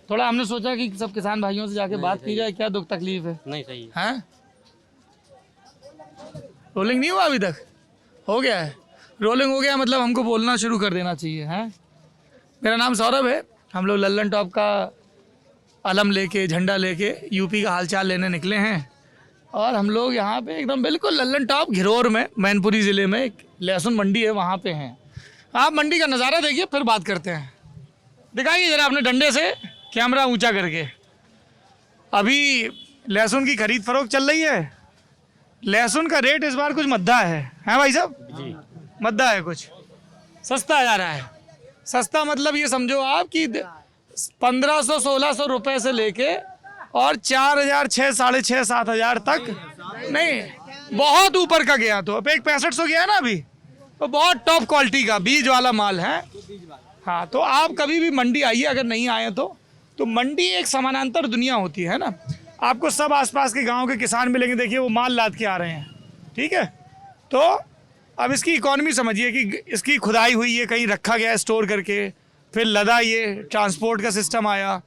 थोड़ा हमने सोचा कि सब किसान भाइयों से जाके बात की जाए, क्या दुख तकलीफ है। नहीं सही हैं? रोलिंग नहीं हुआ अभी तक? हो गया है। रोलिंग हो गया मतलब हमको बोलना शुरू कर देना चाहिए। हैं? मेरा नाम सौरभ है। हम लोग लल्लन टॉप का अलम लेके, झंडा लेके यूपी का हालचाल लेने निकले हैं। और हम लोग यहाँ पे एकदम बिल्कुल लल्लन टॉप घिरौर में, मैनपुरी ज़िले में एक लहसुन मंडी है, वहाँ पे हैं। आप मंडी का नज़ारा देखिए, फिर बात करते हैं। दिखाइए ज़रा अपने डंडे से कैमरा ऊंचा करके। अभी लहसुन की खरीद फरोख्त चल रही है। लहसुन का रेट इस बार कुछ मद्दा है भाई साहब जी? मद्दा है, कुछ सस्ता जा रहा है। सस्ता मतलब ये समझो आप कि 1500-1600 रुपए से लेके और 4000, 6, 6.5, 7,000 तक नहीं, बहुत ऊपर का गया। तो अब एक 6500 गया ना अभी, तो बहुत टॉप क्वालिटी का बीज वाला माल है। हाँ, तो आप कभी भी मंडी आइए, अगर नहीं आए तो मंडी एक समानांतर दुनिया होती है ना। आपको सब आसपास के गांव के किसान मिलेंगे, देखिए वो माल लाद के आ रहे हैं, ठीक है। तो अब इसकी इकॉनमी समझिए कि इसकी खुदाई हुई है, कहीं रखा गया है स्टोर करके, फिर लदा, ये ट्रांसपोर्ट का सिस्टम आया,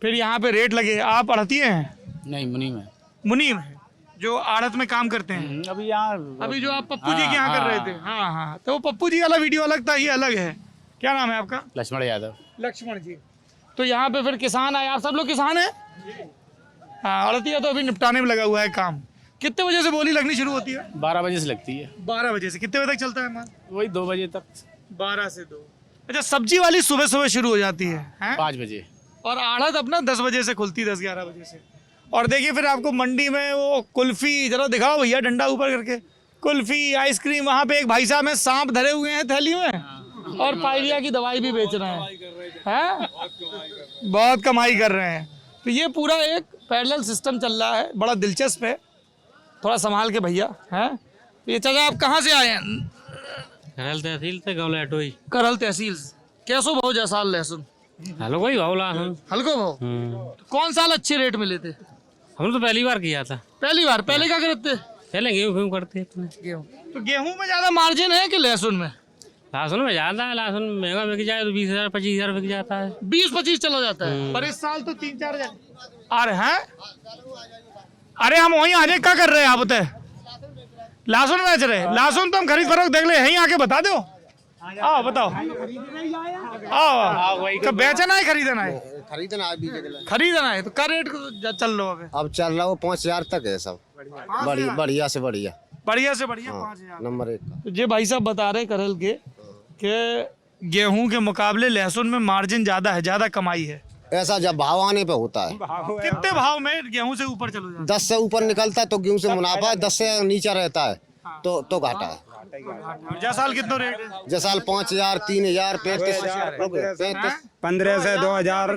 फिर यहाँ पे रेट लगे। आप आढ़ती हैं? नहीं, मुनीम है। मुनीम है, जो आड़त में काम करते हैं। अभी यहाँ अभी जो आप पप्पू जी के यहाँ कर रहे थे, हाँ, तो वो पप्पू जी वाला वीडियो अलग था, ये अलग है। क्या नाम है आपका? लक्ष्मण यादव। लक्ष्मण जी। तो यहाँ पे फिर किसान आए, आप सब लोग किसान हैं? हाँ, आड़तिया तो अभी निपटाने में लगा हुआ है काम। कितने बजे से बोली लगनी शुरू होती है? 12 बजे से लगती है। 12 बजे से कितने बजे तक चलता है माल? वही 2 बजे तक। 12 से 2। अच्छा, सब्जी वाली सुबह सुबह शुरू हो जाती है? 5 बजे। और आढ़त अपना 10 बजे से खुलती है, 10-11 बजे से। और देखिए फिर आपको मंडी में वो कुल्फी, जरा दिखाओ भैया डंडा ऊपर करके, कुल्फी, आइसक्रीम। वहाँ पे एक भाई साहब में सांप धरे हुए हैं थैली में, और पायरिया की दवाई भी बेच रहे हैं। बहुत कमाई कर रहे हैं। तो ये पूरा एक पैरेलल सिस्टम चल रहा है, बड़ा दिलचस्प है। थोड़ा संभाल के भैया। हैं? ये चाचा आप कहाँ से आए हैं? करल तहसील से गौलाटोई। करल तहसील। कैसो भाव जा साल लहसुन? हेलो भाई, भाव लहसुन हल्को भाव। कौन साल अच्छे रेट मिले थे? हम तो पहली बार किया था। पहली बार? पहले क्या करते? पहले गेहूँ करते थे। गेहूँ। तो गेहूँ में ज्यादा मार्जिन है कि लहसुन में? लहसुन में ज्यादा है। लहसुन महंगा बिक जाए तो 20,000, 25,000 बिक जाता है। 20-25 चला जाता है, पर इस साल तो 3-4 हजार। अरे हैं? अरे हम वहीं आजे क्या कर रहे हैं? आप बताए लहसुन बेच रहे हैं। लहसुन तो हम खरीद फरोख्त देख ले, यहीं आके बता दो। आओ बताओ। आओ, तो बेचना है खरीदना है? खरीदना है। खरीदना है। तो क्या रेट चल रहा है? अब चल रहा है 5,000 तक है सब। बढ़िया से बढ़िया। बढ़िया से बढ़िया 5,000 नंबर 1 का। तो ये भाई साहब बता रहे करल के कि गेहूं के मुकाबले लहसुन में मार्जिन ज्यादा है, ज्यादा कमाई है। ऐसा जब भाव आने पे होता है। कितने भाव में गेहूं से ऊपर चलो जाता 10 से ऊपर निकलता है तो गेहूं से मुनाफा है, 10 से नीचे रहता है तो घाटा है। है? जै साल कितना रेट है? जै साल 5,000, 3,000, 35, 15 से 2,000,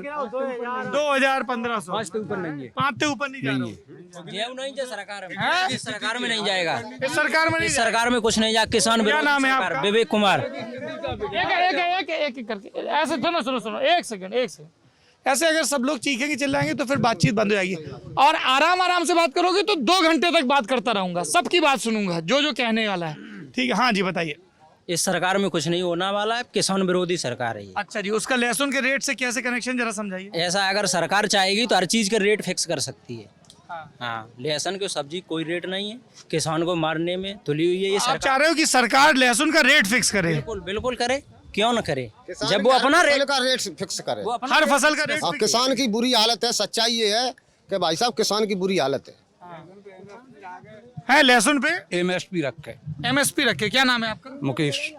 2,000, 1,500। 5 से ऊपर नहीं है। 5 से ऊपर नहीं जा रहा। गेहूं नहीं जा सरकार में। इस सरकार में नहीं जाएगा। इस सरकार में नहीं? इस सरकार में कुछ नहीं जा। किसान क्या नाम है आपका? विवेक कुमार। एक करके ऐसे सुनो, एक सेकंड। ऐसे अगर सब लोग चीखेंगे चिल्लाएंगे तो फिर बातचीत बंद हो जाएगी। और आराम से बात करोगे तो 2 घंटे तक बात करता रहूंगा, सबकी बात सुनूंगा, जो कहने वाला है। ठीक है, हाँ जी बताइए। इस सरकार में कुछ नहीं होने वाला है। किसान विरोधी सरकार है ये। अच्छा जी, उसका लहसुन के रेट से कैसे कनेक्शन, जरा समझाइए। ऐसा अगर सरकार चाहेगी तो हर चीज के रेट फिक्स कर सकती है। हाँ। हाँ, लहसुन की सब्जी कोई रेट नहीं है। किसान को मारने में तुली हुई है ये आप सरकार। चाह रहे हो कि सरकार लहसुन का रेट फिक्स करे? बिल्कुल करे, क्यों न करे। जब वो अपना रेट का रेट फिक्स करे, हर फसल का रेट। अब किसान की बुरी हालत है। सच्चाई ये है कि भाई साहब किसान की बुरी हालत है लहसुन पे MSP रखे। MSP रखे। क्या नाम है आपका? मुकेश।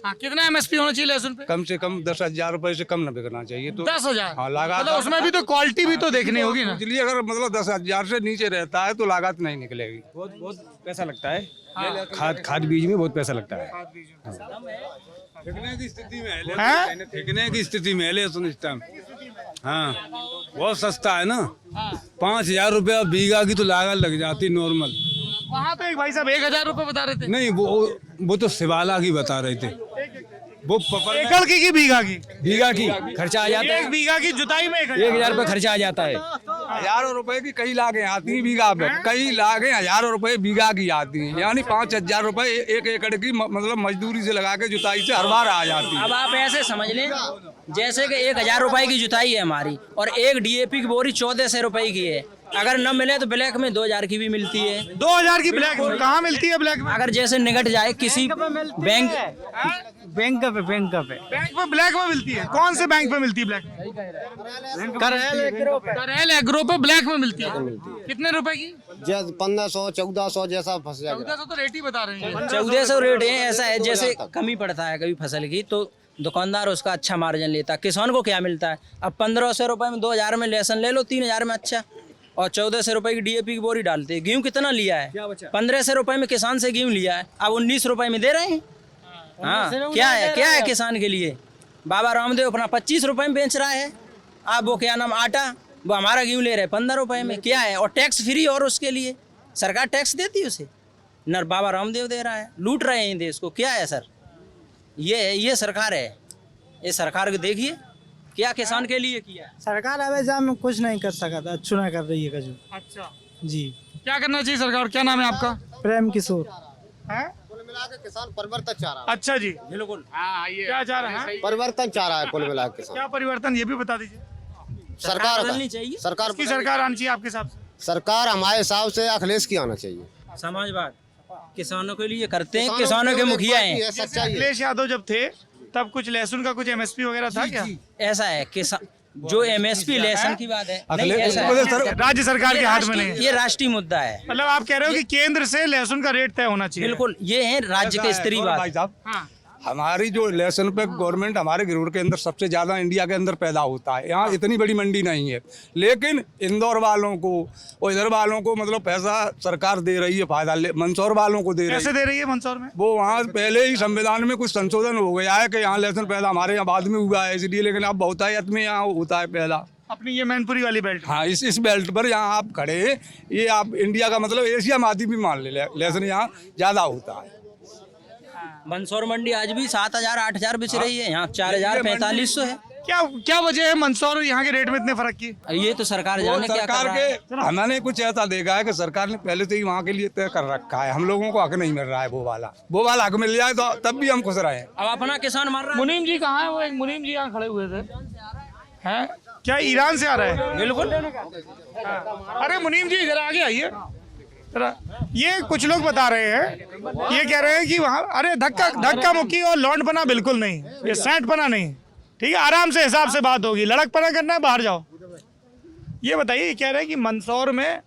हाँ, कितना MSP होना चाहिए लहसुन पे? कम से कम 10,000 रुपए से कम न बिकना चाहिए। तो 10,000? हाँ, लागत मतलब उसमें भी तो क्वालिटी भी तो देखनी होगी ना। इसलिए अगर मतलब 10,000 से नीचे रहता है तो लागत नहीं निकलेगी। बहुत पैसा लगता है। खाद बीज में बहुत पैसा लगता है। फेंकने की स्थिति में है लहसुन इस टाइम। हाँ, बहुत सस्ता है ना। 5,000 रुपया बीघा की तो लागत लग जाती नॉर्मल। वहाँ तो एक भाई साहब 1,000 रुपए बता रहे थे। नहीं, वो तो शिवाला की बता रहे थे। वो एकड़ की बीघा की? बीघा की खर्चा आ जाता है। 1 बीघा की जुताई में 1,000 रुपये खर्चा आ जाता है। हजारों रुपए की कई लागें आती हैं बीघा पे, कई लागें हजारों रुपए बीघा की आती हैं, यानी 5,000 रुपए एक एकड़ की मतलब मजदूरी से लगा के जुताई से हर बार आ जाती है। अब आप ऐसे समझ लें जैसे कि 1,000 रुपए की जुताई है हमारी और एक डीएपी की बोरी 1,400 रुपए की है। अगर न मिले तो ब्लैक में 2,000 की भी मिलती है। 2,000 की ब्लैक में कहाँ मिलती है ब्लैक में? अगर जैसे निकट जाए किसी बैंक पे ब्लैक में मिलती है। कौन से बैंक पे मिलती है ब्लैक? करेल एग्रो पे ब्लैक में मिलती है। कितने रुपए की? 1500 1400 जैसा फंस जाएगा। 1400 तो रेट ही बता रहे हैं। 1400 रेट है। ऐसा है जैसे कमी पड़ता है कभी फसल की तो दुकानदार उसका अच्छा मार्जिन लेता है। किसान को क्या मिलता है? अब 1,500 रुपए में 2,000 में लहसुन ले लो, 3,000 में अच्छा, और 1,400 रुपए की डीएपी की बोरी डालते हैं। गेहूँ कितना लिया है? 1,500 रुपए में किसान से गेहूँ लिया है, अब 19 रुपए में दे रहे हैं। हाँ, क्या है किसान के लिए? बाबा रामदेव अपना 25 रुपए में बेच रहा है। अब वो क्या नाम आटा, वो हमारा गेहूँ ले रहे हैं 15 रुपए में। क्या है? और टैक्स फ्री, और उसके लिए सरकार टैक्स देती है उसे, न बाबा रामदेव दे रहा है। लूट रहे हैं देश को। क्या है सर? ये सरकार है। ये सरकार को देखिए क्या किसान के लिए किया है। सरकार अब में कुछ नहीं कर सकता, अच्छा नहीं कर रही है कजू। अच्छा जी, क्या करना चाहिए सरकार? क्या नाम है आपका? प्रेम किशोर। हैं? कुल मिला के किसान परिवर्तन चाह रहा है। अच्छा जी, बिल्कुल। क्या चाह रहे हैं? परिवर्तन चाह रहा है कुल मिला के किसान। क्या परिवर्तन, ये भी बता दीजिए। सरकार बदलनी चाहिए। सरकार की सरकार आनी चाहिए आपके हिसाब से? सरकार हमारे हिसाब से अखिलेश की आना चाहिए। समाजवाद किसानों के लिए करते हैं, किसानों के मुखिया हैं। जैसे अखिलेश यादव जब थे तब कुछ लहसुन का कुछ एमएसपी वगैरह था क्या? ऐसा है किसान जो एमएसपी लहसुन की बात है नहीं, ऐसा है। राज्य सरकार के हाथ में नहीं है। ये राष्ट्रीय मुद्दा है। मतलब आप कह रहे हो कि केंद्र से लहसुन का रेट तय होना चाहिए? बिल्कुल, ये है राज्य के स्तरीय बात। भाई साहब, हाँ। हमारी जो लहसुन पे गवर्नमेंट हमारे गिरोर के अंदर सबसे ज्यादा इंडिया के अंदर पैदा होता है। यहाँ इतनी बड़ी मंडी नहीं है, लेकिन इंदौर वालों को और इधर वालों को मतलब पैसा सरकार दे रही है, फायदा मंदसौर वालों को दे रही है। कैसे दे रही है मंदसौर में? वो वहाँ पहले ही संविधान में कुछ संशोधन हो गया है कि यहाँ लहसुन पैदा हमारे यहाँ बाद में हुआ है इसलिए, लेकिन अब बहुतायत में यहाँ होता है पहला। अपनी ये मैनपुरी वाली बेल्ट। हाँ, इस बेल्ट पर यहाँ आप खड़े हैं, ये आप इंडिया का मतलब एशिया महाद्वीप भी मान ले, लहसुन यहाँ ज्यादा होता है। मंदसौर मंडी आज भी 7,000 8,000 बिच रही है, यहाँ 4,000 4500 है। क्या वजह है मंदसौर और यहाँ के रेट में इतने फर्क की? ये तो सरकार जाने क्या कर सरकार रहा है। के हमने कुछ ऐसा देखा है कि सरकार ने पहले से ही वहाँ के लिए तय कर रखा है। हम लोगों को हक नहीं मिल रहा है, वो वाला हक मिल जाए तो तब भी हम खुश रहे। अब अपना किसान मार रहा है। मुनीम जी कहाँ है? वो एक मुनीम जी यहाँ खड़े हुए थे। हैं? क्या ईरान से आ रहा है? बिल्कुल। अरे मुनीम जी जरा आगे आइए जरा। ये कुछ लोग बता रहे हैं, ये कह रहे हैं कि वहाँ अरे धक्का मुक्की और लौंडपना बिल्कुल नहीं, ये सैंटपना नहीं। ठीक है, आराम से हिसाब से बात होगी। लड़कपना करना है बाहर जाओ। ये बताइए, ये कह रहे हैं कि मंदसौर में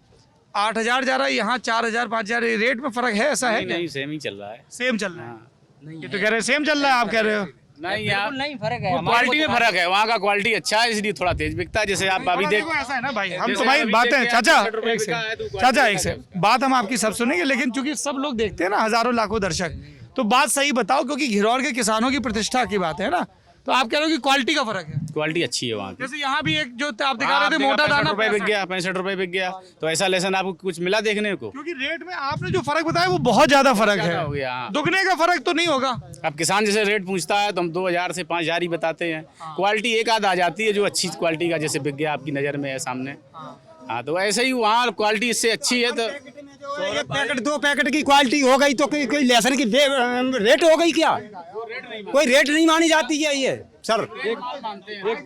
8,000 जा रहा है, यहाँ 4,000 5,000 रेट में फर्क है, ऐसा है क्या? नहीं, सेम ही चल रहा है। सेम चल रहा है। ये तो कह रहे हैं सेम चल रहा है, आप कह रहे हो? नहीं यार, नहीं फर्क है। क्वालिटी में फर्क है। वहाँ का क्वालिटी अच्छा है इसलिए थोड़ा तेज बिकता है। जैसे आप अभी देख, देखो ऐसा है ना भाई, हम तो भाई बातें चाचा एक से बात हम आपकी सब सुनेंगे, लेकिन चूंकि सब लोग देखते हैं ना, हजारों लाखों दर्शक, तो बात सही बताओ, क्योंकि घिरौर के किसानों की प्रतिष्ठा की बात है ना। तो आप कह रहे हो कि क्वालिटी का फर्क है। क्वालिटी अच्छी है वहाँ की। जैसे यहाँ भी एक जो आप दिखा रहे थे मोटा दाना 65 रुपए बिक गया, 65 रुपए बिक गया, तो ऐसा लहसुन आपको कुछ मिला देखने को? क्योंकि रेट में आपने जो फर्क बताया वो बहुत ज्यादा फर्क है, हो गया। दुगने का फर्क तो नहीं होगा। अब किसान जैसे रेट पूछता है तो हम 2,000 से 5,000 ही बताते हैं। क्वालिटी एक आध आ जाती है जो अच्छी क्वालिटी का जैसे बिक गया आपकी नज़र में है सामने। हाँ, तो ऐसे ही वहाँ क्वालिटी इससे अच्छी है। तो एक पैकेट 2 पैकेट की क्वालिटी हो गई तो कोई लहसुन की रेट हो गई क्या? कोई रेट नहीं मानी जाती है ये सर। एक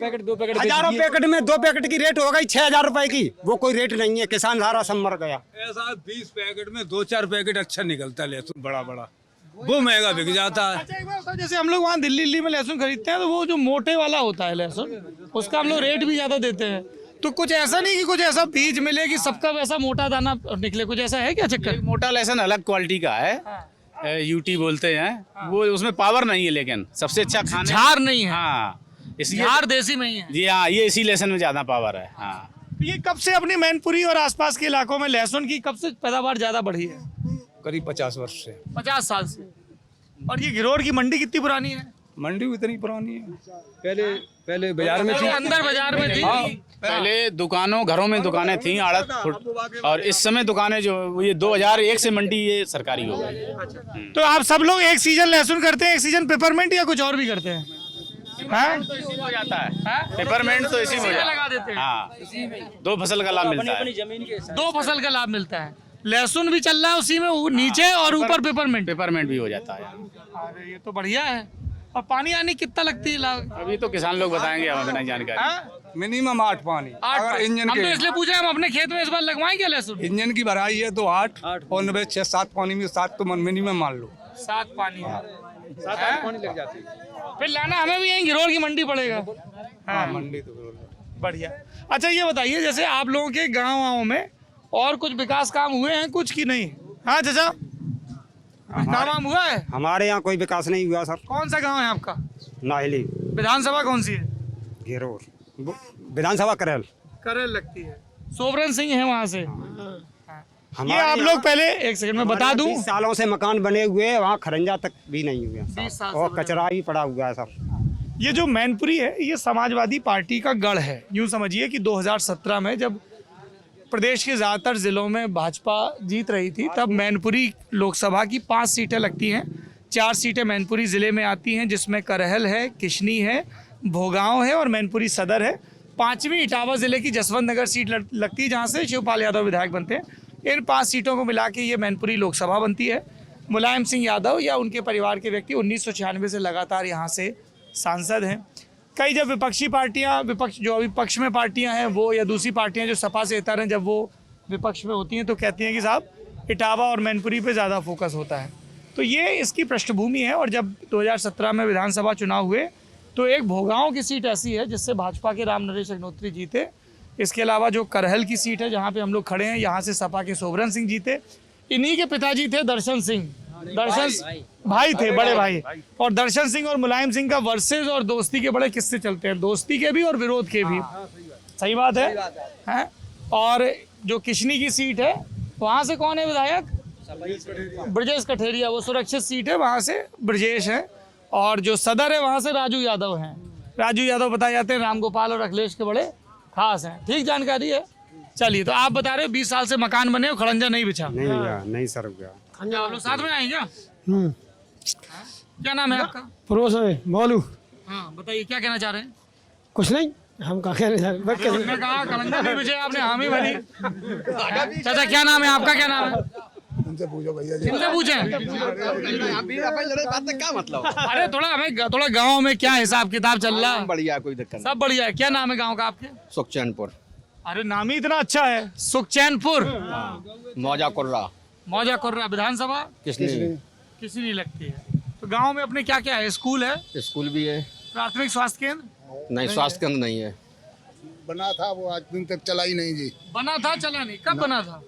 पैकेट 2 पैकेट हजारों पैकेट में 2 पैकेट की रेट हो गई 6,000 रुपए की, वो कोई रेट नहीं है। किसान सारा सब मर गया। ऐसा 20 पैकेट में 2-4 पैकेट अच्छा निकलता है लहसुन, बड़ा वो महंगा बिक जाता है। अच्छा, एक बार बताओ, जैसे हम लोग वहाँ दिल्ली में लहसुन खरीदते हैं तो वो जो मोटे वाला होता है लहसुन, उसका हम लोग रेट भी ज्यादा देते हैं। तो कुछ ऐसा नहीं कि कुछ ऐसा बीज मिले कि सबका वैसा मोटा दाना निकले, कुछ ऐसा है क्या चक्कर? मोटा लहसुन अलग क्वालिटी का है, यूटी बोलते हैं वो, उसमें पावर नहीं है, लेकिन सबसे अच्छा खाने झार नहीं है। हाँ, इसलिए झार देसी में ही है। जी हाँ, ये इसी लहसुन में ज्यादा पावर है। हाँ, ये कब से अपनी मैनपुरी और आसपास के इलाकों में लहसुन की कब से पैदावार ज्यादा बढ़ी है? करीब 50 वर्ष से। 50 साल से। और ये घिरौर की मंडी कितनी पुरानी है? मंडी इतनी पुरानी है, पहले बाजार में थी, अंदर बाजार में थी। पहले घरों में दुकानें थी, आड़त, और इस समय दुकानें जो ये 2001 से मंडी ये सरकारी हो गई। तो आप सब लोग एक सीजन लहसुन करते हैं, एक सीजन पेपरमेंट, या कुछ और भी करते हैं? हैं? तो इसी में हो जाता है, हैं? पेपरमेंट तो इसी में हो इसी में जाता लगा देते है। हैं। हाँ, 2 फसल का लाभ मिलता है। अपनी जमीन के हिसाब 2 फसल का लाभ मिलता है। लहसुन भी चल रहा है उसी में, नीचे और ऊपर पेपरमेंट। पेपरमेंट भी हो जाता है। अरे ये तो बढ़िया है। और पानी आनी कितना लगती है लाभ? अभी तो किसान लोग बताएंगे, हमें नहीं जानकारी। हाँ? मिनिमम 8 पानी। 8 अगर इंजन हम तो के इसलिए पूछे, हम अपने खेत में इस बार लगवाएं क्या लहसुन? इंजन की भराई है तो 8 और 6-7 पानी में 7 तो मिनिमम मान लो। 7 पानी है। 7-8 पानी लग जाती है। फिर लाना हमें भी यहीं घिरोल की मंडी पड़ेगा। हाँ, मंडी तो बढ़िया। अच्छा ये बताइए, जैसे आप लोगों के गाँव में और कुछ विकास काम हुए हैं कुछ की नहीं? हाँ चाचा, काम हुआ है? हमारे यहाँ कोई विकास नहीं हुआ सर। कौन सा गांव है आपका? नाहली, विधानसभा कौन सी है? घेरोर, विधानसभा करेल। करेल लगती है। सोवरन सिंह है वहाँ से। ये हमारे आप लोग पहले एक सेकंड में बता दूं, 20 सालों से मकान बने हुए हैं, वहाँ खरंजा तक भी नहीं हुआ 20 साल से और बने कचरा ही पड़ा हुआ है सर। ये जो मैनपुरी है ये समाजवादी पार्टी का गढ़ है। यूं समझिए कि 2017 में जब प्रदेश के ज़्यादातर ज़िलों में भाजपा जीत रही थी, तब मैनपुरी लोकसभा की 5 सीटें लगती हैं। 4 सीटें मैनपुरी ज़िले में आती हैं, जिसमें करहल है, किशनी है, भोगांव है और मैनपुरी सदर है। 5वीं इटावा ज़िले की जसवंत नगर सीट लगती है, जहाँ से शिवपाल यादव विधायक बनते हैं। इन 5 सीटों को मिला के ये मैनपुरी लोकसभा बनती है। मुलायम सिंह यादव या उनके परिवार के व्यक्ति 1996 से लगातार यहाँ से सांसद हैं। कई जब विपक्षी पार्टियां, जो अभी पक्ष में पार्टियां हैं वो, या दूसरी पार्टियां जो सपा से इतर हैं, जब वो विपक्ष में होती हैं तो कहती हैं कि साहब इटावा और मैनपुरी पे ज़्यादा फोकस होता है। तो ये इसकी पृष्ठभूमि है। और जब 2017 में विधानसभा चुनाव हुए तो एक भोगांव की सीट ऐसी है जिससे भाजपा के राम नरेश अग्नोत्री जीते। इसके अलावा जो करहल की सीट है जहाँ पे हम लोग खड़े हैं, यहाँ से सपा के सोवरन सिंह जीते। इन्हीं के पिताजी थे दर्शन सिंह, भाई थे, बड़े भाई। और दर्शन सिंह और मुलायम सिंह का वर्सेस और दोस्ती के बड़े किस्से चलते हैं, दोस्ती के भी और विरोध के भी। सही बात है, हैं? और जो किशनी की सीट है वहाँ से कौन है विधायक? ब्रजेश कठेरिया, वो सुरक्षित सीट है, वहाँ से ब्रजेश है। और जो सदर है वहाँ से राजू यादव हैं। राजू यादव बताए जाते हैं रामगोपाल और अखिलेश के बड़े खास हैं। ठीक जानकारी है। चलिए, तो आप बता रहे हो 20 साल से मकान बने और खड़ंजा नहीं बिछा? नहीं हुआ, नहीं सर हुआ। अच्छा, आप लोग साथ में आए क्या? क्या नाम है आपका? पड़ोस में बोलू हाँ बताइए, क्या कहना चाह रहे हैं? कुछ नहीं, हम कहा कहने जा रहे उसने कहा खड़ंजा नहीं बिछे, आपने हामी भरी। चाचा क्या नाम है आपका? क्या नाम है? उनसे पूछो भैया जी। इनसे पूछें। क्या मतलब? अरे थोड़ा गांव में क्या हिसाब किताब चल रहा है? बढ़िया, कोई दिक्कत सब बढ़िया है। क्या नाम है गांव का आपके? सुखचैनपुर, अरे नाम ही इतना अच्छा है, सुखचैनपुर। मौजा कुर्रा, मौजा कुर्रा। विधानसभा किसने? किसी नहीं लगती है। तो गांव में अपने क्या क्या है? स्कूल है, स्कूल भी है, प्राथमिक स्वास्थ्य केंद्र नहीं स्वास्थ्य केंद्र नहीं है। बना था वो, आज दिन तक चला ही नहीं जी। बना था, चला नहीं। कब बना था?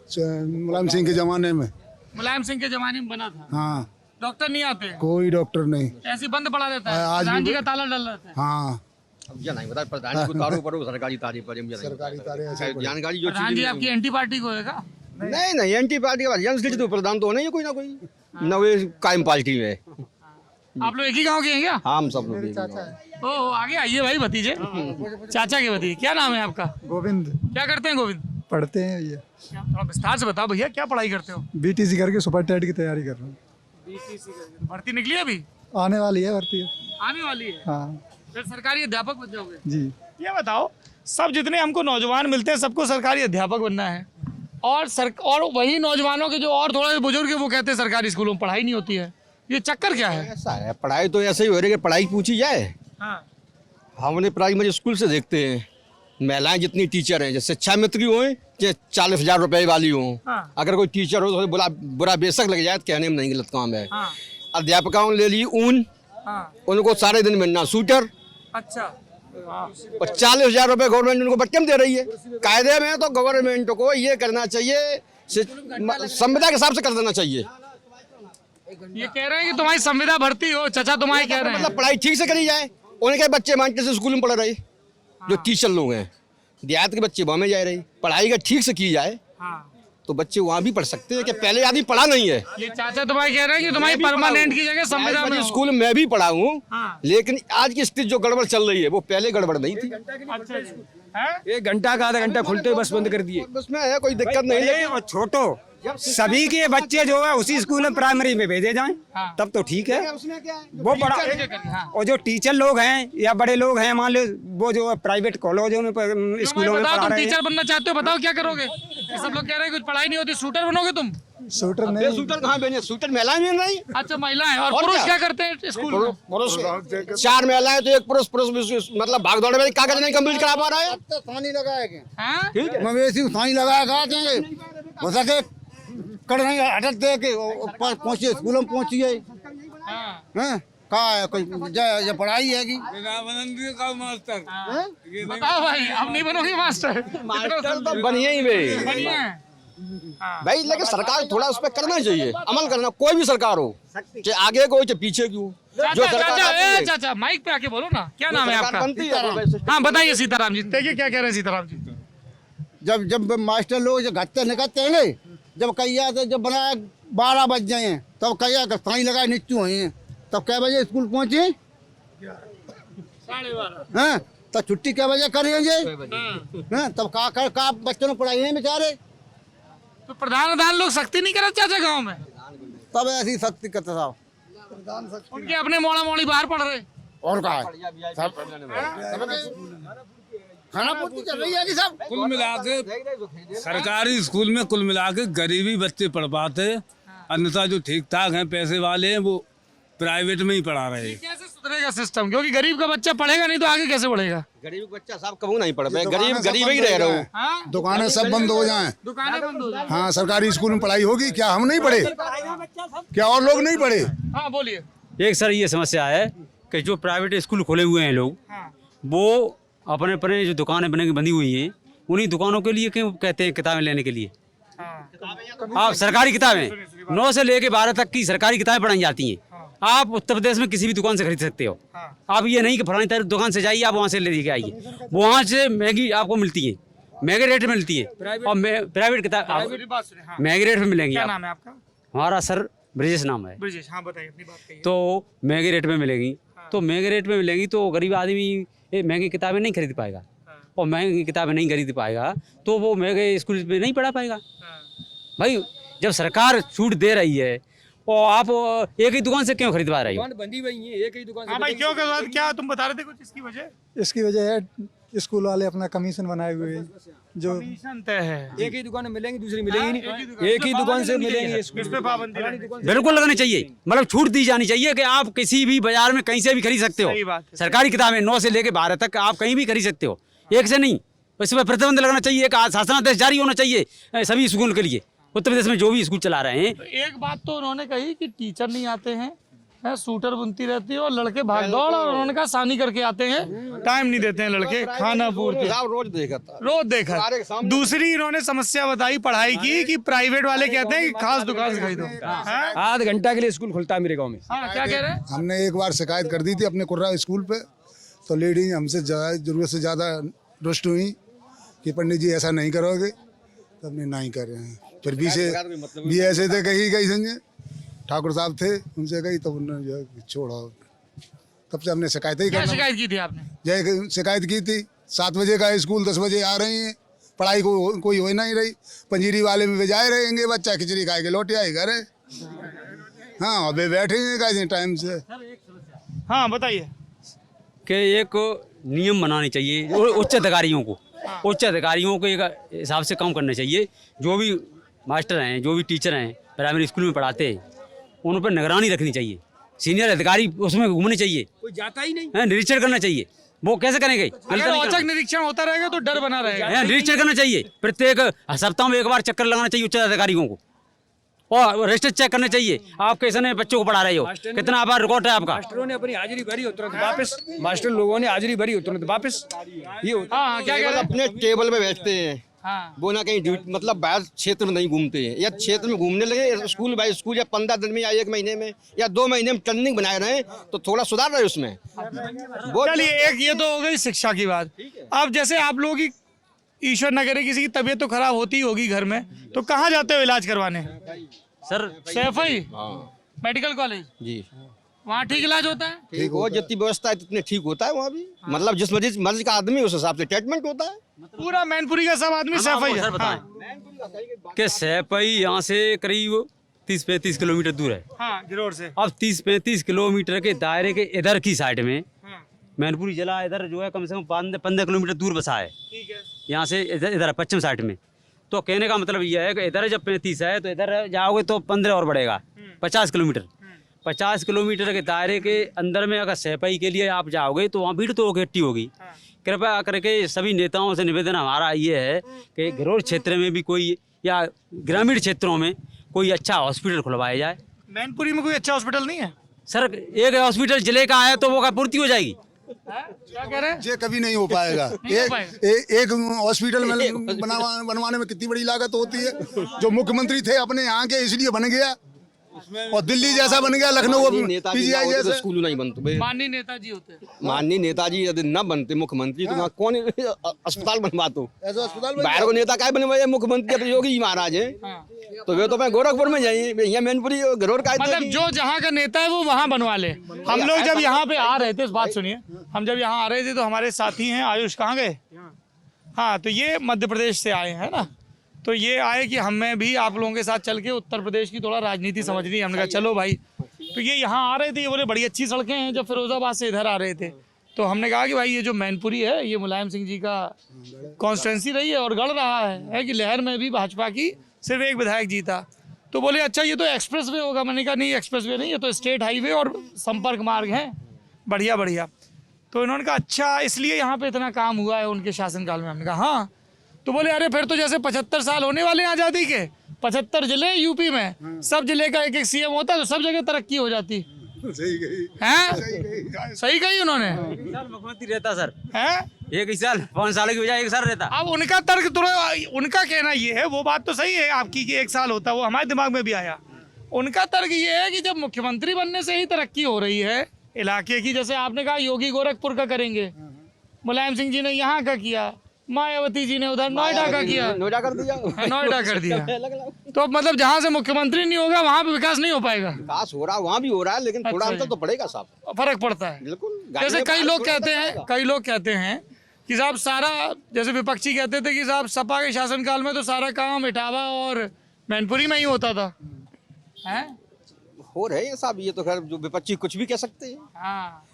मुलायम सिंह के जमाने में। मुलायम सिंह के जमाने में बना था। हाँ, डॉक्टर नहीं आते, कोई डॉक्टर नहीं। ऐसे बंद पड़ा रहता है, आज भी- प्रधान जी का ताला डल रहता है। हाँ, मुझे नहीं पता, प्रधान जी को तारों पर सरकारी तारीफ पर मुझे नहीं सरकारी तारे ऐसे पता। जानकारी जो प्रधान जी आपकी एंटी पार्टी को होगा? नहीं एंटी पार्टी का जनरल तो प्रधान तो नहीं है कोई ना कोई, न वे कायम पार्टी में। आप लोग एक ही गांव के हैं क्या? हाँ, हम सब लोग। ओ आगे आइए भाई, भतीजे, चाचा के भतीजे। क्या नाम है आपका? गोविंद, क्या करते हैं गोविंद? पढ़ते हैं ये क्या, थोड़ा विस्तार से बताओ भैया, क्या पढ़ाई करते हो? बीटीसी करके सुपर टेट की तैयारी कर रहा हूँ। भर्ती निकली है अभी? आने वाली है भर्ती। आने वाली है। हाँ फिर सरकारी अध्यापक बन जाओगे? जी। ये बताओ, सब जितने हमको नौजवान मिलते हैं सबको सरकारी अध्यापक बनना है, और वही नौजवानों के जो और थोड़े बुजुर्ग हैं वो कहते हैं सरकारी स्कूलों में पढ़ाई नहीं होती है। ये चक्कर क्या है? ऐसा है, पढ़ाई तो ऐसे ही हो रही है कि पढ़ाई पूछी जाए। हाँ। हमने प्राइमरी स्कूल से देखते हैं, महिलाएं जितनी टीचर हैं, जैसे शिक्षा मित्र की हो, चाहे 40,000 रुपए वाली हो, हाँ। अगर कोई टीचर हो तो बुरा बेशक लग जाए, कहने में नहीं गलत काम है। हाँ। अध्यापकों ने ले ली ऊन, हाँ। उनको सारे दिन मिलना सूटर, अच्छा। और 40,000 रुपए गवर्नमेंट उनको बच्चे में दे रही है। कायदे में तो गवर्नमेंट को ये करना चाहिए, संविदा के हिसाब से कर देना चाहिए। ये कह रहे हैं कि तुम्हारी संविदा भर्ती हो, चाचा तुम्हारी कह रहे हैं। मतलब पढ़ाई ठीक से करी जाए। उनके बच्चे मानते से स्कूल में पढ़ रहे, जो टीचर लोग हैं, देहात के बच्चे वहाँ में जा रहे। पढ़ाई का ठीक से की जाए हाँ। तो बच्चे वहाँ भी पढ़ सकते हैं, कि पहले आदमी पढ़ा नहीं है। ये चाचा तुम्हारी कह रहे हैं कि तुम्हारी परमानेंट की जगह संविदा में हो। स्कूल में भी पढ़ा हूँ, हाँ। लेकिन आज की स्थिति जो गड़बड़ चल रही है वो पहले गड़बड़ नहीं थी। अच्छा जी। हैं? 1 घंटा का आधा घंटा खुलते बस बंद कर दिए। उसमें है कोई दिक्कत नहीं है। और छोटो सभी के बच्चे जो है उसी स्कूल में प्राइमरी में भेजे जाएं तब तो ठीक है। वो बड़ा और जो टीचर लोग हैं या बड़े लोग हैं, मान लो वो जो प्राइवेट कॉलेजों में स्कूलों में बताओ, पढ़ा तुम रहे हैं। टीचर बनना चाहते हो, बताओ क्या करोगे? ये सब लोग कह रहे हैं कुछ पढ़ाई नहीं होती, शूटर बनोगे तुम? शूटर नहीं, शूटर कहाँ बने? शूटर महिलाएं मिल रही। अच्छा, महिलाएं और पुरुष क्या करते हैं स्कूल में? पुरुष 4 महिलाएं तो एक पुरुष मतलब भाग दौड़ में कागज नहीं कंप्लीट करा पा रहा है। पानी लगाएगा, हाँ? मवेशी पानी लगाएगा देंगे, हो सके कर नहीं हटक दे के पहुंचे स्कूलों में पहुंचिए। हाँ। कहा है कोई ये पढ़ाई है कि बताओ भाई, अब नहीं बनोगे मास्टर? तो बनिए ही भाई। बढ़िया है। हाँ। भाई लेकिन सरकार थोड़ा उस पर करना चाहिए, अमल करना। कोई भी सरकार हो, चाहे आगे को चाहे पीछे की हो, जो सरकार आती है, चाचा माइक पे आके बोलो ना, क्या नाम है सरकार आपका? बनती है वैसे। हाँ बताइए सीताराम जी, देखिए क्या कह रहे हैं सीताराम जी। जब जब मास्टर लोग जो घटते निकलते हैं, जब कहिया तो जब बनाया 12 बज जाए, तब कहिया पानी लगाए नीचू हुए, तब कै बजे स्कूल पहुंचे? 12:30। हाँ, तब छुट्टी कै बजे करेंगे? हाँ, तब का बच्चों ने पढ़ाई है बेचारे। तो प्रधान लोग सख्ती नहीं करते चाचा गांव में? तब ऐसी सख्ती करते साहब, उनके अपने मोड़ा मोड़ी बाहर पढ़ रहे। और कहा खाना पूर्ति चल रही है कि सब कुल मिला के सरकारी स्कूल में कुल मिला के गरीबी बच्चे पढ़ पाते, अन्यथा जो ठीक ठाक हैं पैसे वाले हैं वो प्राइवेट में ही पढ़ा रहे हैं। कैसे सुधरेगा सिस्टम? क्योंकि गरीब का बच्चा पढ़ेगा नहीं तो आगे कैसे बढ़ेगा? गरीब बच्चा साहब कभी नहीं पढ़ पाए, गरीब ही रह रहे हो। हाँ? दुकानें सब बंद हो जाएं। दुकानें बंद हो जाए। हाँ, सरकारी स्कूल में पढ़ाई होगी क्या? हम नहीं पढ़े क्या? और लोग नहीं पढ़े? हाँ बोलिए। एक सर ये समस्या है कि जो प्राइवेट स्कूल खोले हुए हैं लोग, हाँ। वो अपने अपने जो दुकानें बंदी हुई हैं, उन्हीं दुकानों के लिए क्यों कहते हैं किताबें लेने के लिए? आप सरकारी किताबें 9 से लेके 12 तक की सरकारी किताबें पढ़ाई जाती हैं। आप उत्तर प्रदेश में किसी भी दुकान से खरीद सकते हो। आप ये नहीं कि फलानी दुकान से जाइए, आप वहाँ से ले के आइए, वहाँ से महंगी आपको मिलती है, महंगे रेट में मिलती है। और प्राइवेट किताब महंगे रेट में मिलेंगी। क्या नाम है आपका? हमारा सर ब्रिजेश नाम है। ब्रिजेश, हाँ बताइए अपनी बात कहिए। तो महंगे रेट में मिलेगी, तो महंगे रेट में मिलेगी तो गरीब आदमी ये महंगी किताबें नहीं खरीद पाएगा, और महंगी किताबें नहीं खरीद पाएगा तो वो महंगे स्कूल में नहीं पढ़ा पाएगा। भाई जब सरकार छूट दे रही है और आप एक ही दुकान से क्यों खरीद पा रही हो? बंदी हुई है एक ही दुकान से। हाँ भाई, क्यों क्या तुम बता रहे थे कुछ इसकी वजह? इसकी वजह है स्कूल वाले अपना कमीशन बनाए हुए हैं, जो कमीशन तय है। एक ही दुकान में मिलेंगी, दूसरी मिलेगी नहीं, एक ही दुकान से मिलेंगी। इस पे पाबंदी लगनी चाहिए। बिल्कुल लगनी चाहिए, मतलब छूट दी जानी चाहिए कि आप किसी भी बाजार में कहीं से भी खरीद सकते सही हो। बात है। सरकारी किताबें 9 से लेके 12 तक आप कहीं भी खरीद सकते हो, एक से नहीं। इस पर प्रतिबंध लगना चाहिए, एक शासनादेश जारी होना चाहिए सभी स्कूल के लिए, उत्तर प्रदेश में जो भी स्कूल चला रहे हैं। तो एक बात तो उन्होंने कही कि टीचर नहीं आते हैं, शूटर बुनती रहती है और लड़के भाग दौड़, और उन्होंने कहा सानी करके आते हैं, टाइम नहीं देते हैं लड़के खाना पूर्ति। रोज देखा। दूसरी इन्होंने समस्या बताई पढ़ाई की कि प्राइवेट वाले कहते हैं कि खास दुकान से खरीदो। आध घंटा के लिए स्कूल खुलता है मेरे गाँव में। हाँ, क्या कह रहे हैं? हमने एक बार शिकायत कर दी थी अपने कुर्रा स्कूल पे, तो लेडी हमसे जरूरत से ज़्यादा रुष्ट हुई कि पंडित जी ऐसा नहीं करोगे, तो हमने नहीं कर रहे हैं। फिर भी ऐसे थे कहीं संजय ठाकुर साहब थे, उनसे गई तो उन्होंने जो है छोड़ा। तब से हमने शिकायत ही क्या करना। शिकायत की थी आपने? जय शिकायत की थी, 7 बजे का स्कूल 10 बजे आ रही हैं, पढ़ाई को कोई हो ही नहीं रही। पंजीरी वाले में जाए रहेंगे, बच्चा खिचड़ी खाए के लौटे आए घर। हाँ, अबे बैठेंगे कैसे टाइम से। हाँ बताइए। कि एक नियम बनाने चाहिए उच्च अधिकारियों को, उच्च अधिकारियों को एक हिसाब से काम करना चाहिए। जो भी मास्टर हैं, जो भी टीचर हैं प्राइमरी स्कूल में पढ़ाते हैं, उन पर निगरानी रखनी चाहिए। सीनियर अधिकारी उसमें घूमने चाहिए, कोई जाता ही नहीं, निरीक्षण करना चाहिए। वो कैसे करेंगे? अगर औचक निरीक्षण होता रहेगा तो डर बना रहेगा। निरीक्षण करना चाहिए, प्रत्येक सप्ताह में एक बार चक्कर लगाना चाहिए उच्च अधिकारियों को, और रजिस्टर चेक करना चाहिए। आप कैसे ने बच्चों को पढ़ा रहे हो, कितना बार रिकॉर्ड है आपका? मास्टरों ने अपनी हाजिरी भरी हो तुरंत वापस, मास्टर लोगों ने हाजिरी भरी हो तुरंत वापस। ये हाँ, क्या कह रहे हैं? अपने टेबल पे बैठते हैं, हाँ। वो ना कहीं मतलब बाहर क्षेत्र में नहीं घूमते हैं, या क्षेत्र में घूमने लगे स्कूल बाई स्कूल, या 15 दिन में या 1 महीने में या 2 महीने में टर्निंग बनाए रहे तो थोड़ा सुधार रहे उसमें। चलिए, एक ये तो हो गई शिक्षा की बात। अब जैसे आप लोगों की ईश्वर न करे किसी की तबीयत तो खराब होती ही होगी घर में, तो कहाँ जाते हो इलाज करवाने? Sir Saifai medical college. जी। वहाँ ठीक इलाज होता है? ठीक हो, जितनी व्यवस्था है जितने ठीक होता है वहाँ भी। मतलब जिस मर्जी का आदमी उस हिसाब से ट्रीटमेंट होता है। पूरा मैनपुरी का सब आदमी सफाई है। सर बताएं कि सैफई यहाँ से करीब 30-35 किलोमीटर दूर है। हाँ, गिरोर से। अब 30-35 किलोमीटर के दायरे के इधर की साइड में मैनपुरी जिला इधर जो है कम से कम 15 किलोमीटर दूर बसा है। ठीक है। यहाँ से इधर पश्चिम साइड में। तो कहने का मतलब यह है कि इधर जब 35 है तो इधर जाओगे तो 15 और बढ़ेगा, 50 किलोमीटर। 50 किलोमीटर के दायरे के अंदर में अगर सैफई के लिए आप जाओगे तो वहाँ भीड़ तो इकट्ठी होगी। कृपया करके सभी नेताओं से निवेदन हमारा ये है कि घरोल क्षेत्र में भी कोई या ग्रामीण क्षेत्रों में कोई अच्छा हॉस्पिटल खुलवाया जाए। मैनपुरी में कोई अच्छा हॉस्पिटल नहीं है? सर एक हॉस्पिटल जिले का है तो वो का पूर्ति हो जाएगी। क्या कह रहे हैं? ये कभी नहीं हो पाएगा। एक हॉस्पिटल में बनवाने में कितनी बड़ी लागत होती है। जो मुख्यमंत्री थे अपने यहाँ के इसलिए बन गया, और दिल्ली जैसा बन गया, लखनऊ पीजीआई जैसा। स्कूल नहीं बनते। माननीय नेताजी होते हैं। माननीय नेताजी यदि न बनते मुख्यमंत्री तो वहाँ कौन अस्पताल बनवाते? ऐसा अस्पताल बाहर को नेता क्या बनवाए? मुख्यमंत्री अपने योगी महाराज है। तो वे तो मैं गोरखपुर में जाइए, यहाँ मैनपुरी घरोर का। मतलब जो जहाँ का नेता है वो वहाँ बनवा ले। हम लोग जब यहाँ पे आ रहे थे, इस बात सुनिए, हम जब यहाँ आ रहे थे तो हमारे साथी हैं आयुष, कहाँ गए? हाँ, तो ये मध्य प्रदेश से आए हैं ना, तो ये आए कि हमें भी आप लोगों के साथ चल के उत्तर प्रदेश की थोड़ा राजनीति समझनी है। हमने कहा चलो भाई। तो ये यहाँ आ रहे थे, ये बोले बड़ी अच्छी सड़कें हैं। जब फिरोजाबाद से इधर आ रहे थे तो हमने कहा कि भाई ये जो मैनपुरी है ये मुलायम सिंह जी का कॉन्स्टिट्यूंसी रही है और गढ़ रहा है कि लहर में भी भाजपा की सिर्फ एक विधायक जीता। तो बोले अच्छा ये तो एक्सप्रेस वे होगा। मैंने कहा नहीं, एक्सप्रेस वे नहीं, ये तो स्टेट हाईवे और संपर्क मार्ग हैं, बढ़िया बढ़िया। तो इन्होंने कहा अच्छा इसलिए यहाँ पे इतना काम हुआ है उनके शासनकाल में। हमने कहा हाँ। तो बोले अरे फिर तो जैसे 75 साल होने वाले हैं आज़ादी के, 75 जिले यूपी में, सब जिले का एक सीएम होता तो सब जगह तरक्की हो जाती। सही गई हैं? सही कही उन्होंने। मुख्यमंत्री रहता सर हैं? एक साल 5 साल की बजाय 1 साल रहता। अब उनका तर्क उनका कहना ये है, वो बात तो सही है आपकी कि 1 साल होता, वो हमारे दिमाग में भी आया। उनका तर्क ये है कि जब मुख्यमंत्री बनने से ही तरक्की हो रही है इलाके की, जैसे आपने कहा योगी गोरखपुर का करेंगे, मुलायम सिंह जी ने यहाँ का किया, मायावती जी ने उधर नोएडा का किया, नोएडा कर दिया। नोएडा कर दिया। तो मतलब जहाँ से मुख्यमंत्री नहीं होगा वहाँ पे विकास नहीं हो पाएगा। विकास हो रहा है, वहाँ भी हो रहा है, लेकिन थोड़ा अंतर तो पड़ेगा साहब। फर्क पड़ता है बिल्कुल। जैसे कई लोग कहते हैं कि साहब सारा, जैसे विपक्षी कहते थे कि साहब सपा के शासनकाल में तो सारा काम इटावा और मैनपुरी में ही होता था। हैं? हो रहे हैं साहब, ये तो खैर जो विपक्षी कुछ भी कह सकते हैं। हाँ,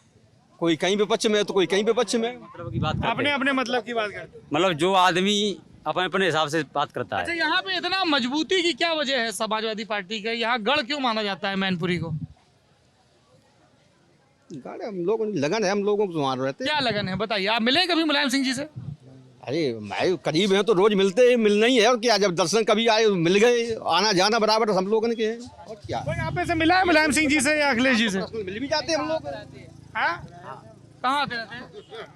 कोई कहीं विपक्ष में है तो कोई कहीं विपक्ष में। मतलब की बात करते हैं। अपने अपने मतलब की बात करते हैं। मतलब जो आदमी अपने अपने हिसाब से बात करता अच्छा, है। यहाँ पे इतना मजबूती की क्या वजह है समाजवादी पार्टी का? यहाँ गढ़ क्यों माना जाता है मैनपुरी को? गाड़े हम लोग लगन है, हम लोगों को वहाँ रहते हैं। क्या लगन है बताइए? आप मिले कभी मुलायम सिंह जी से? अरे मैं करीब है तो रोज मिलते हैं, मिलना ही है और क्या। जब दर्शन कभी आए मिल गए, आना जाना बराबर हम लोगों के है और क्या। कोई आप में से मिला है मुलायम सिंह जी से या अखिलेश जी से? मिल भी जाते हैं हम लोग। हाँ? कहाँ आते रहते हैं?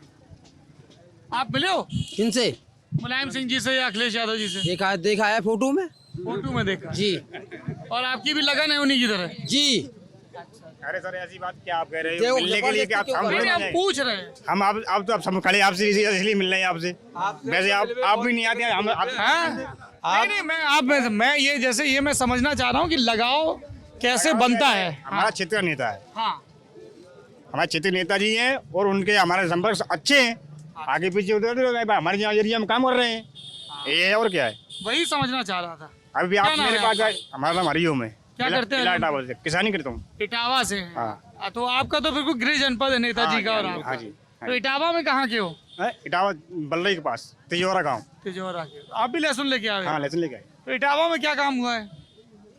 आप मिले हो किनसे? मुलायम सिंह जी से या अखिलेश यादव जी से? देखा है फोटो में फोटो में देखा जी। और आपकी भी लगन है उन्हीं की तरह? जी। अरे सर ऐसी बात क्या आप कह रहे हो? मिलने के लिए क्या हम पूछ रहे हैं। हम आप तो आप सब खड़े आपसे इसलिए मिल रहे हैं आपसे। वैसे आप भी नहीं आते हैं हम नहीं, मैं ये जैसे ये मैं समझना चाह रहा हूँ कि लगाव कैसे बनता है। हमारा क्षेत्र नेता है, हाँ, हमारे क्षेत्रीय नेताजी हैं और उनके हमारे संपर्क अच्छे हैं। आगे पीछे उधर हमारे एरिया में काम कर रहे हैं, ये है और क्या है। वही समझना चाह रहा था। अभी भी आप मेरे पास आए। हमारा नाम हरिओम है। क्या करते हैं? इटावा से किसानी करता हूँ। इटावा से? हाँ। तो आपका तो बिल्कुल गृह जनपद है नेताजी का। और आप? हाँ जी। तो इटावा में कहाँ के हो? इटावा बल्लई के पास तिजोरा गाँव। तिजोरा के। आप भी लहसुन लेके आए? हाँ लहसुन लेके आए। तो इटावा में क्या काम हुआ है?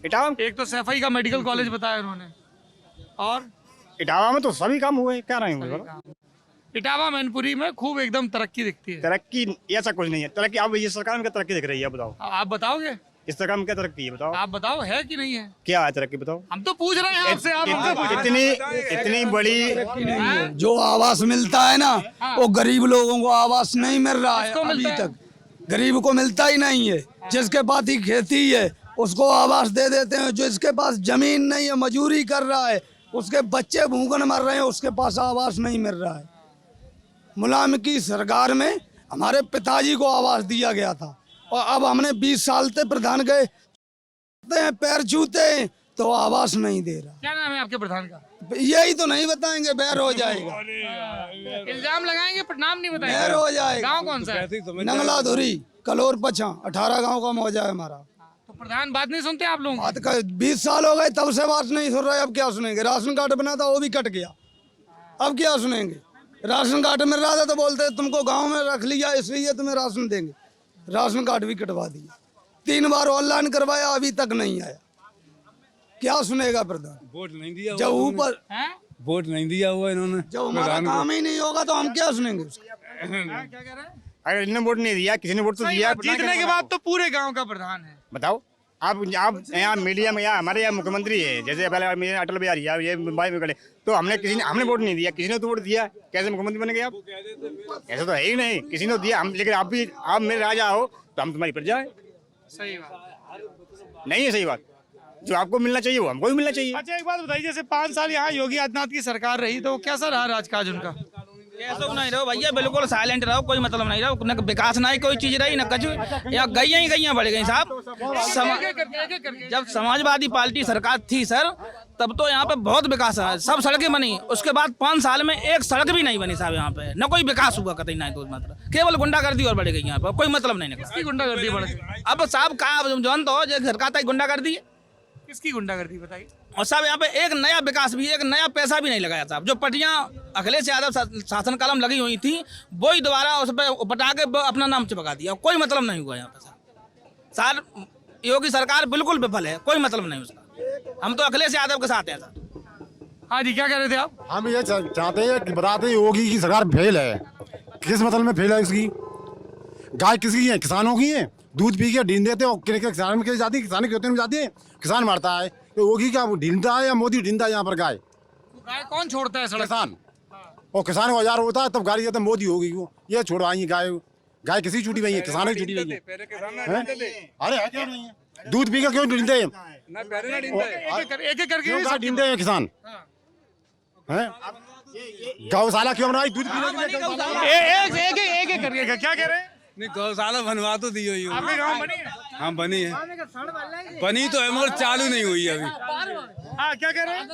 इटावा एक तो सैफई का मेडिकल कॉलेज बताया उन्होंने, और इटावा में तो सभी काम हुए, क्या रहे होंगे। इटावा मैनपुरी में खूब एकदम तरक्की दिखती है। तरक्की ऐसा कुछ नहीं है। तरक्की अब ये सरकार में क्या तरक्की दिख रही है बताओ? आप बताओगे? इस सरकार में क्या तरक्की है बताओ? आप बताओ है कि नहीं है? क्या है तरक्की बताओ? हम तो पूछ रहे हैं आपसे, आप हमसे पूछ रहे हैं। इतनी बड़ी जो आवास मिलता है ना, वो गरीब लोगों को आवास नहीं मिल रहा है अभी तक। गरीब को मिलता ही नहीं है। जिसके पास ही खेती है उसको आवास दे देते हैं, जो इसके पास जमीन नहीं है मजदूरी कर रहा है, उसके बच्चे भूखन मर रहे हैं, उसके पास आवास नहीं मिल रहा है। मुलायम की सरकार में हमारे पिताजी को आवास दिया गया था और अब हमने 20 साल से प्रधान गए पैर छूते हैं तो आवास नहीं दे रहा। क्या नाम है आपके प्रधान का? यही तो नहीं बताएंगे, बैर हो जाएगा। इल्जाम लगाएंगे पर नाम नहीं बैर बताएंगे। हो जाएगा। गांव कौन सा है? नंगला धुरी, कलोर पछा, 18 गांव का मौजा है हमारा। तो प्रधान बात नहीं सुनते आप लोग? बात का 20 साल हो गए तब से बात नहीं सुन रहे, अब क्या सुनेंगे? राशन कार्ड बना था वो भी कट गया, अब क्या सुनेंगे? राशन कार्ड मिल रहा था तो बोलते तुमको गांव में रख लिया इसलिए तुम्हें राशन देंगे, राशन कार्ड भी कटवा दिया। 3 बार ऑनलाइन करवाया, अभी तक नहीं आया। क्या सुनेगा प्रधान? वोट नहीं दिया, जब ऊपर वोट नहीं दिया हुआ इन्होंने, जब हमारा काम ही नहीं होगा तो हम क्या सुनेंगे उसका? क्या कह रहे हैं? अगर इन्होंने वोट नहीं दिया, किसी ने वोट तो दिया। जीतने के बाद तो पूरे गांव का प्रधान है। बताओ आप यहाँ मीडिया में, यहाँ हमारे यहाँ मुख्यमंत्री है, जैसे पहले अटल बिहारी ये मुंबई में खड़े, तो हमने वोट नहीं दिया, किसी ने तो वोट दिया, कैसे मुख्यमंत्री बन गए आप? ऐसा तो है ही नहीं, किसी ने दिया हम, लेकिन आप मेरे राजा हो तो हम तुम्हारी प्रजा है। सही बात नहीं है सही बात, जो आपको मिलना चाहिए वो हमको भी मिलना चाहिए। अच्छा एक बात बताइए, जैसे 5 साल यहाँ योगी आदित्यनाथ की सरकार रही तो कैसा रहा राजकाज उनका? कैसे नहीं रहो भैया, बिल्कुल साइलेंट रहो, कोई मतलब नहीं रहो, न विकास नहीं कोई चीज रही न कुछ, या गैया बढ़ गई साहब। जब समाजवादी पार्टी सरकार थी सर, तब तो यहाँ पे बहुत विकास है, सब सड़कें बनी। उसके बाद 5 साल में एक सड़क भी नहीं बनी साहब, यहाँ पे न कोई विकास हुआ कतई नहीं, तो मतलब केवल गुंडागर्दी और बढ़ गई यहाँ पे, कोई मतलब नहीं निकला। किसकी गुंडागर्दी बढ़ गई? अब साहब कहा जौन तो सरकार तक गुंडागर्दी है। किसकी गुंडागर्दी बताइए? और साहब यहाँ पे एक नया विकास भी, एक नया पैसा भी नहीं लगाया साहब। जो पटियाँ अखिलेश यादव शासन काल में लगी हुई थी, वही दोबारा उस पर पटा के अपना नाम चिपका दिया, कोई मतलब नहीं हुआ यहाँ पे साहब। सर योगी सरकार बिल्कुल विफल है, कोई मतलब नहीं उसका। हम तो अखिलेश यादव के साथ हैं सर। हाँ जी, क्या कह रहे थे आप? हम ये चाहते हैं कि बताते हैं योगी की सरकार फेल है। किस मतलब में फेल है इसकी? गाय किसकी है? किसानों की है। दूध पी के ढीन देते हैं, किसान में जाती है, किसान के होते में जाती है, किसान मारता है। तो योगी क्या ढीनता है या मोदी ढीनता है यहाँ पर गाय? गाय कौन छोड़ता है सड़क? किसान। और किसान को 1000 होता है तब गाड़ी जाता मोदी होगी वो, ये छोड़वाई गाय। गाय किसी छुट्टी नहीं है, किसानों की छुट्टी नहीं है। अरे है क्यों नहीं है? दूध पी के क्यों ढीनते हैं? एक एक करके ढीनते हैं किसान हैं? गौशाला क्यों बनाई? दूध पीने के लिए एक करके। क्या कह रहे हैं? नहीं, गौशाला बनवा तो दी हुई आपके गाँव बनी है? हाँ बनी है, बनी तो है मगर चालू नहीं हुई अभी। हाँ क्या कह रहे हैं?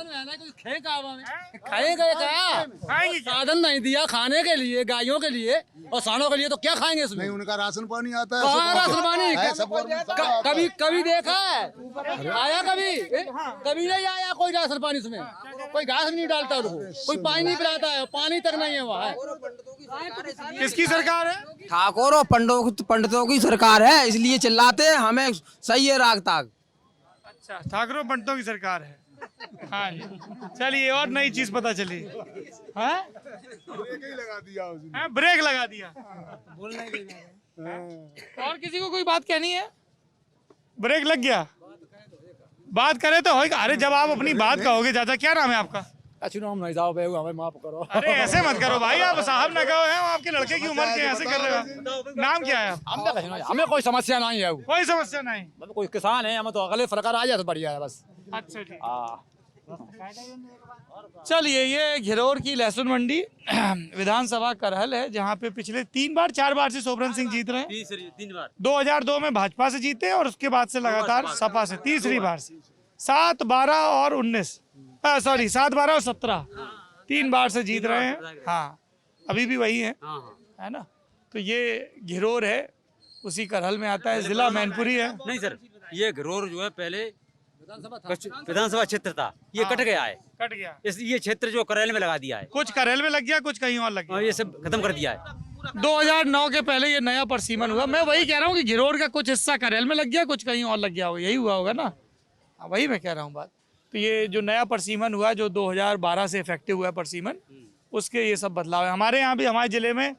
खाएंगे क्या? साधन नहीं दिया खाने के लिए, गायों के लिए और सांडों के लिए, तो क्या खाएंगे इसमें? नहीं, उनका राशन पानी आता है। कहाँ राशन पानी? कभी देखा है? आया कभी नहीं आया कोई राशन पानी इसमें। कोई घास भी नहीं डालता उनको, कोई पानी नहीं पिलाता है, पानी तक नहीं है वहाँ। किसकी सरकार है? ठाकुर और पंडितों की सरकार है, इसलिए चिल्लाते हैं, हमें सही है राग ताग। अच्छा, ठाकुरों पंडितों की सरकार है। हाँ जी, चलिए और नई चीज पता चली। हाँ? ब्रेक लगा दिया। और किसी को कोई बात कहनी है? ब्रेक लग गया, बात करे तो होगा। अरे जब आप अपनी बात कहोगे, चाचा क्या नाम है आपका? नाम नहीं साहब, हमें माफ करो। अरे ऐसे मत करो भाई, आप साहब ना कहो, हैं आपके लड़के की उम्र के, ऐसे कर रहे हो। नाम क्या है? हमें कोई समस्या नहीं है, कोई समस्या नहीं, कोई किसान है, हमें तो अगले सरकार आ जाए तो बढ़िया है बस। अच्छा ठीक। चलिए, ये घिरौर की लहसुन मंडी विधानसभा करहल है, जहाँ पे पिछले 4 बार से सोबरन सिंह जीत रहे हैं। 3 बार 2002 में भाजपा से जीते और उसके बाद से लगातार सपा से तीसरी बार से 7, 12 और 19 7, 12 और 17 3 बार से जीत रहे हैं। हाँ, अभी भी वही है ना। तो ये घिरौर है, उसी करहल में आता है, जिला मैनपुरी है। नहीं सर, ये घिरौर जो है पहले विधानसभा क्षेत्र था, ये कट गया है, कट गया। ये क्षेत्र जो करैल में लगा दिया है, कुछ करैल में लग गया, कुछ कहीं और लग गया, ये सब खत्म कर दिया है। 2009 के पहले ये नया परसीमन हुआ। मैं वही कह रहा हूँ कि घिरौर का कुछ हिस्सा करैल में लग गया, कुछ कहीं और लग गया होगा, यही हुआ होगा ना। वही मैं कह रहा हूँ बात। तो ये जो नया परसीमन हुआ, जो 2012 से इफेक्टिव हुआ परसीमन, उसके ये सब बदलाव है। हमारे यहाँ भी, हमारे जिले में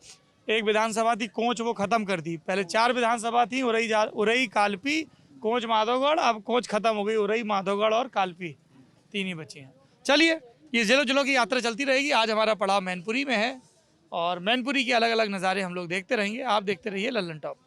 एक विधानसभा थी कोंच, वो खत्म कर दी। पहले 4 विधानसभा थी, उरई, कालपी, कोंच, माधोगढ़। अब कोंच खत्म हो गई, उरई, माधोगढ़ और कालपी 3 ही बची हैं। चलिए, ये जिलों की यात्रा चलती रहेगी। आज हमारा पड़ाव मैनपुरी में है और मैनपुरी के अलग अलग नज़ारे हम लोग देखते रहेंगे। आप देखते रहिए लल्लन टॉप।